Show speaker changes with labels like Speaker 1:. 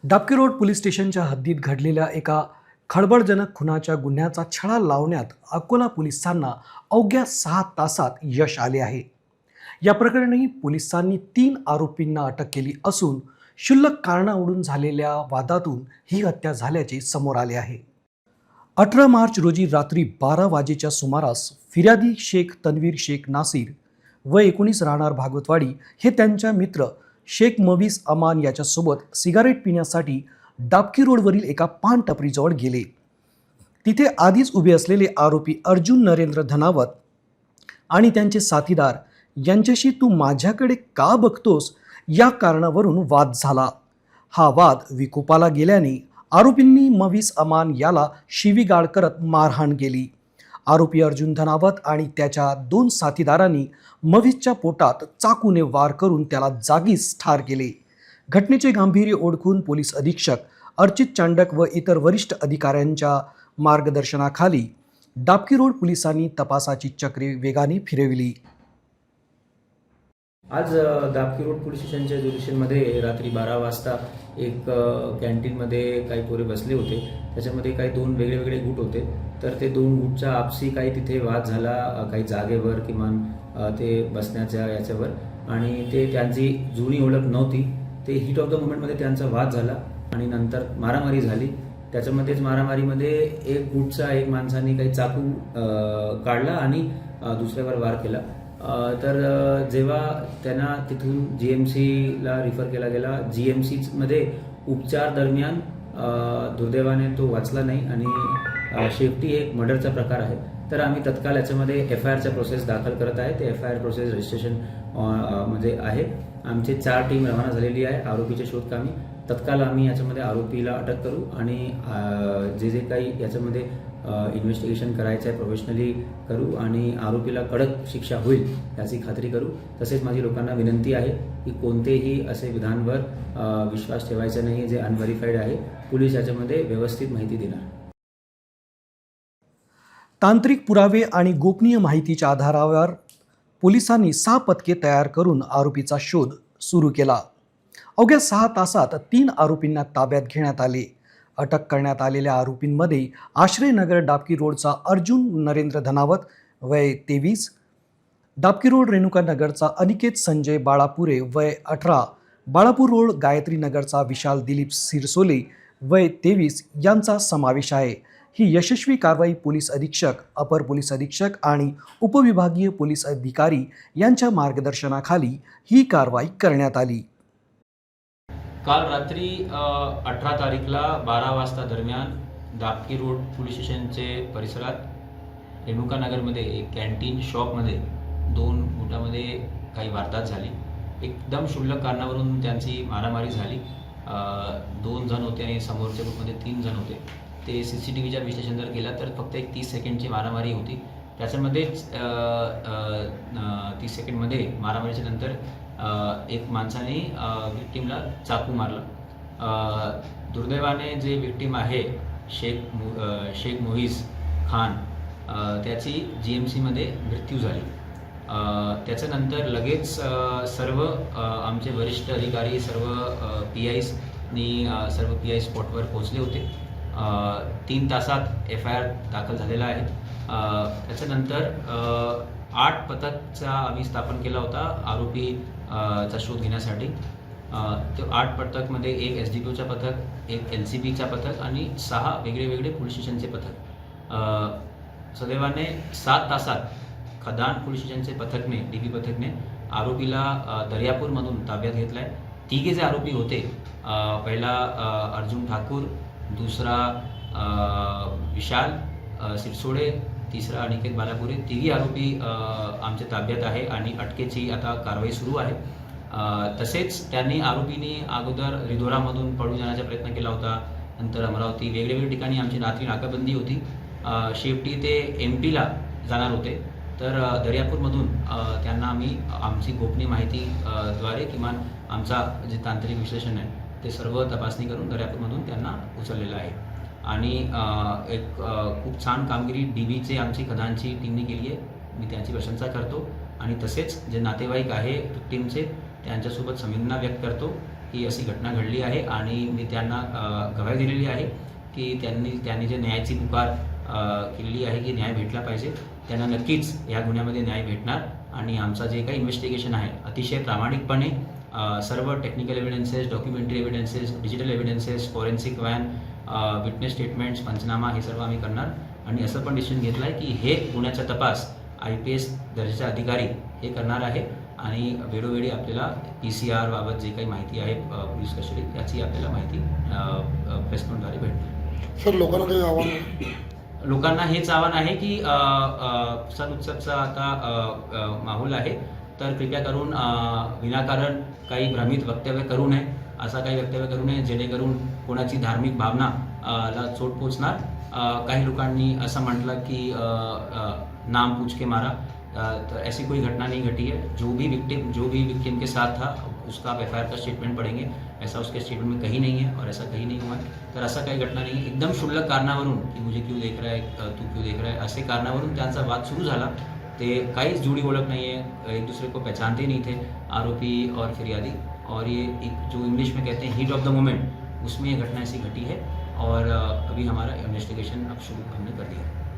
Speaker 1: डाबके road police स्टेशनच्या हद्दीत घडलेल्या एका खळबळजनक खुनाच्या गुन्ह्याचा छडा लावण्यात अकोला पोलिसांना अवघ्या 6 तासात यश आले आहे. या प्रकरणी पोलिसांनी 3 आरोपींना अटक केली असून क्षुल्लक कारणावरून झालेल्या वादातून ही हत्या झाल्याचे समोर आले आहे. 18 मार्च रोजी रात्री 12 वाजेच्या सुमारास फिर्यादी शेख तन्वीर शेख नासिर व 19 राहणार भागवतवाडी हे त्यांच्या मित्र शेख मवीस अमान याच्यासोबत सिगारेट पिण्यासाठी डाबकी रोडवरील एका पान टपरीजवळ गेले. तिथे आधीच उभे असलेले आरोपी अर्जुन नरेंद्र धनावत आणि त्यांचे साथीदार यांच्याशी तू माझ्याकडे का बघतोस या कारणावरून वाद झाला. हा वाद विकोपाला गेल्याने आरोपींनी मवीस अमान याला शिवीगाळ करत मारहाण केली. आरोपी अर्जुन धनावत आणि त्याच्या 2 साथीदारांनी मवीसच्या पोटात चाकूने वार करून त्याला जागीच ठार केले. घटनेचे गांभीर्य ओळखून पोलीस अधीक्षक अर्चित चांडक व इतर वरिष्ठ अधिकाऱ्यांच्या मार्गदर्शनाखाली डाबकी रोड पोलिसांनी तपासाची चक्रे वेगाने फिरविली.
Speaker 2: आज दाबकी रोड पोलीस स्टेशनच्या ज्युरिशनमध्ये रात्री 12 वाजता एक कॅन्टीनमध्ये काही पोरे बसले होते. त्याच्यामध्ये काही 2 वेगळे गुट होते. तर ते 2 गुटचा आपसी काही तिथे वाद झाला, काही जागेवर किमान ते बसण्याच्या याच्यावर, आणि ते त्यांची जुनी ओळख नव्हती. ते हिट ऑफ द मोमेंटमध्ये त्यांचा वाद झाला आणि नंतर मारामारी झाली. त्याच्यामध्येच मारामारीमध्ये एक गुटचा एक माणसाने काही चाकू काढला आणि दुसऱ्यावर वार केला. तर जेव्हा त्यांना तिथून GMCला रिफर केला गेला, GMCमध्ये उपचार दरम्यान दुर्दैवाने तो वाचला नाही आणि शेवटी एक मर्डरचा प्रकार आहे. तर आम्ही तत्काळ याच्यामध्ये FIRचा प्रोसेस दाखल करत आहे. ते FIR प्रोसेस रजिस्ट्रेशन मध्ये आहे. आमचे 4 टीम रवाना झालेली आहे आरोपीच्या शोधकामी. तत्काळ आम्ही याच्यामध्ये आरोपीला अटक करू आणि जे काही याच्यामध्ये इन्व्हेस्टिगेशन करायचं आहे प्रोफेशनली करू आणि आरोपीला कडक शिक्षा होईल याची खात्री करू. तसेच माझी लोकांना विनंती आहे की कोणतेही असे विधानवर विश्वास ठेवायचा नाही जे अनव्हेरिफाईड आहे. पोलीस याच्यामध्ये व्यवस्थित माहिती देणार.
Speaker 1: तांत्रिक पुरावे आणि गोपनीय माहितीच्या आधारावर पोलिसांनी 6 पथके तयार करून आरोपीचा शोध सुरू केला. अवघ्या 6 तासात 3 आरोपींना ताब्यात घेण्यात आले. अटक करण्यात आलेल्या आरोपींमध्ये आश्रयनगर डाबकी रोडचा अर्जुन नरेंद्र धनावत वय 23, डाबकी रोड रेणुका नगरचा अनिकेत संजय बाळापुरे वय 18, बाळापूर रोड गायत्री नगरचा विशाल दिलीप सिरसोले वय 23 यांचा समावेश आहे. ही यशस्वी कारवाई पोलीस अधीक्षक, अपर पोलीस अधीक्षक आणि उपविभागीय पोलीस अधिकारी यांच्या मार्गदर्शनाखाली ही कारवाई करण्यात आली.
Speaker 2: काल रात्री 18 तारीखला 12 वाजता दरम्यान दाबकी रोड पोलीस स्टेशनचे परिसरात रेणुका नगरमध्ये एक कॅन्टीन शॉपमध्ये 2 गुटामध्ये काही वारदात झाली. एकदम क्षुल्लक कारणावरून त्यांची मारामारी झाली. 2 जण होते आणि समोरच्या ग्रुपमध्ये 3 जण होते. ते CCTVच्या विश्लेषण जर केलं तर फक्त एक 30 सेकंडची मारामारी होती. त्याच्यामध्येच 30 सेकंडमध्ये मारामारीच्या नंतर एक माणसाने विक्टीमला चाकू मारला. दुर्दैवाने जे विक्टीम आहे शेख मोहीस खान, त्याची GMCमध्ये मृत्यू झाली. त्याच्यानंतर लगेच सर्व आमचे वरिष्ठ अधिकारी, सर्व PI स्पॉटवर पोहोचले होते. 3 तासात FIR दाखल झालेला आहे. त्याच्यानंतर 8 पथकचा आम्ही स्थापन केला होता आरोपी चा शोध घेण्यासाठी. तो 8 पथकमध्ये एक SDPOचा पथक, एक LCBचा पथक आणि 6 वेगळे पोलीस स्टेशनचे पथक. सदैवाने 7 तासात खदान पोलीस स्टेशनचे पथकने, DB पथकने आरोपीला दर्यापूरमधून ताब्यात घेतला आहे. 3 जे आरोपी होते, पहिला अर्जुन ठाकूर, दुसरा विशाल सिरसोडे, तिसरा अनिकेत बालापुरे, 3 आरोपी आमच्या ताब्यात आहे आणि अटकेची आता कारवाई सुरू आहे. तसेच त्यांनी आरोपींनी अगोदर रिधोरामधून पळून जाण्याचा प्रयत्न केला होता. नंतर अमरावती, वेगवेगळ्या ठिकाणी आमची रात्री नाकाबंदी होती. शेवटी ते MPला जाणार होते. तर दर्यापूरमधून त्यांना आम्ही आमची गोपनीय माहिती द्वारे किमान आमचा जे तांत्रिक विश्लेषण आहे ते सर्व तपासणी करून दर्यापूरमधून त्यांना उचललेलं आहे. आणि एक खूप छान कामगिरी DBचे आमची खदानची टीमने केली आहे. मी त्यांची प्रशंसा करतो आणि तसेच जे नातेवाईक आहे विक्टीमचे त्यांच्यासोबत संवेदना व्यक्त करतो की अशी घटना घडली आहे आणि मी त्यांना गवाही दिलेली आहे की त्यांनी जे न्यायाची पुकार केलेली आहे की न्याय भेटला पाहिजे. त्यांना नक्कीच या गुन्ह्यामध्ये न्याय भेटणार आणि आमचा जे काही इन्व्हेस्टिगेशन आहे अतिशय प्रामाणिकपणे सर्व technical evidences, documentary evidences, digital evidences, forensic van, witness statements, पंचनामा हे सर्व आम्ही करणार. आणि असं पण डिसिजन घेतलं आहे की हे गुन्ह्याचा तपास IPS दर्जाचे अधिकारी हे करणार आहे आणि वेळोवेळी आपल्याला PCR बाबत जे काही माहिती आहे पोलीस कस्टडी याची आपल्याला माहिती प्रेस नोटद्वारे भेटणार.
Speaker 3: सर, लोकांना काही आव्हान?
Speaker 2: लोकांना हेच आव्हान आहे की सण उत्सवचा आता माहोल आहे, तर कृपया करून विनाकारण काही भ्रमित वक्तव्य करू नये, असा काही वक्तव्य करू नये जेणेकरून कोणाची धार्मिक भावना ला चोट पोचणार. काही लोकांनी असं म्हटलं की नाम पूछ के मारा, तो ऐसी कोई घटना नहीं घटी है. जो भी विक्टिम के साथ था उसका आप FIR का स्टेटमेंट पढ़ेंगे, ऐसा उसके स्टेटमेंट में कहीं नहीं है और ऐसा कहीं नहीं हुआ है. तर असा काही घटना नाही. एकदम क्षुल्लक कारणावरून की मुझे क्यों देख रहा है, तू क्यों देख रहा है, असे कारणावरून त्यांचा वाद सुरू झाला. ते काहीच जुड़ी ओळख नहीं है, एक दूसरे को पहचानते नहीं थे आरोपी और फिरियादी. और ये एक जो इंग्लिश में कहते हैं हीट ऑफ द मोमेंट, उसमें ये घटना ऐसी घटी है और अभी हमारा इन्वेस्टिगेशन अब शुरू हमने कर दिया है.